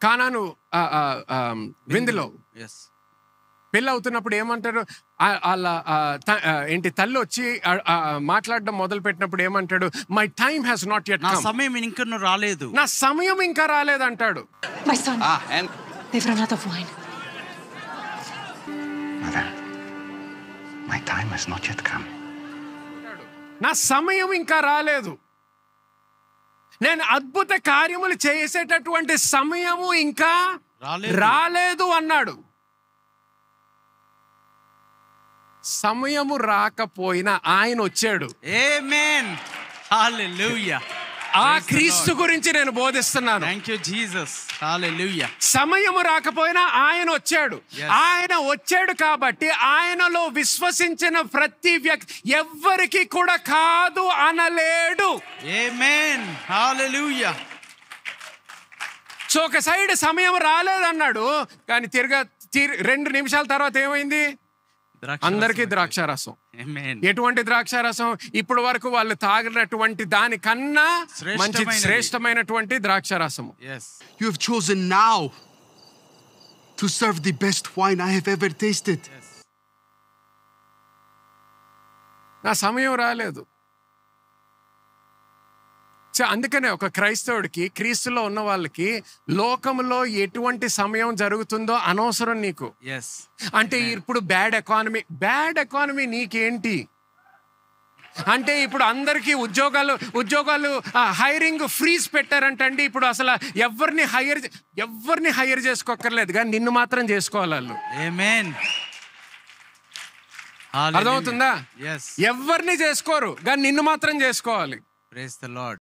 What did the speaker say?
కానాను విందులో పెళ్ళి అవుతున్నప్పుడు ఏమంటారు, వాళ్ళ ఏంటి తల్లి వచ్చి మాట్లాడడం మొదలు పెట్టినప్పుడు ఏమంటాడు, my time has not yet come, సమయం ఇంకా రాలేదు, నా సమయం ఇంకా రాలేదు అంటాడు. My son, they've run out of wine. Mother, my time has not yet come. నా సమయం ఇంకా రాలేదు, నేను అద్భుత కార్యములు చేసేటటువంటి సమయము ఇంకా రాలేదు అన్నాడు. సమయము రాకపోయినా ఆయన వచ్చాడు. ఆమేన్, హల్లెలూయా. ఆ క్రీస్తు గురించి నేను బోధిస్తున్నాను. థాంక్యూ జీసస్, హల్లెలూయా. సమయము రాకపోయినా ఆయన వచ్చాడు. ఆయన వచ్చాడు కాబట్టి ఆయనలో విశ్వసించిన ప్రతి వ్యక్తి ఎవ్వరికి కూడా కాదు అనలేడు. ఆమేన్, హల్లెలూయా. సో ఒక సైడ్ సమయం రాలేదన్నాడు, కానీ 2 నిమిషాల తర్వాత ఏమైంది, అందరికీ ద్రాక్షారసం. ఎటువంటి ద్రాక్షారసం? ఇప్పుడు వరకు వాళ్ళు తాగినటువంటి దానికన్నా మంచి శ్రేష్టమైనటువంటి ద్రాక్షారసము. You have chosen now to serve the best wine I have ever tasted. నా సమయం రాలేదు. అందుకనే ఒక క్రైస్తవుడికి, క్రీస్తులో ఉన్న వాళ్ళకి లోకంలో ఎటువంటి సమయం జరుగుతుందో అనవసరం నీకు. అంటే ఇప్పుడు బ్యాడ్ ఎకానమీ నీకేంటి? అంటే ఇప్పుడు అందరికీ ఉద్యోగాలు హైరింగ్ ఫ్రీజ్ పెట్టారంటండి. ఇప్పుడు అసలు ఎవరిని హైర్ చేసుకోక్కర్లేదు, కానీ నిన్ను మాత్రం చేసుకోవాలి వాళ్ళు. అర్థమవుతుందా? ఎవరిని చేసుకోరు, కానీ నిన్ను మాత్రం చేసుకోవాలి. Praise the lord.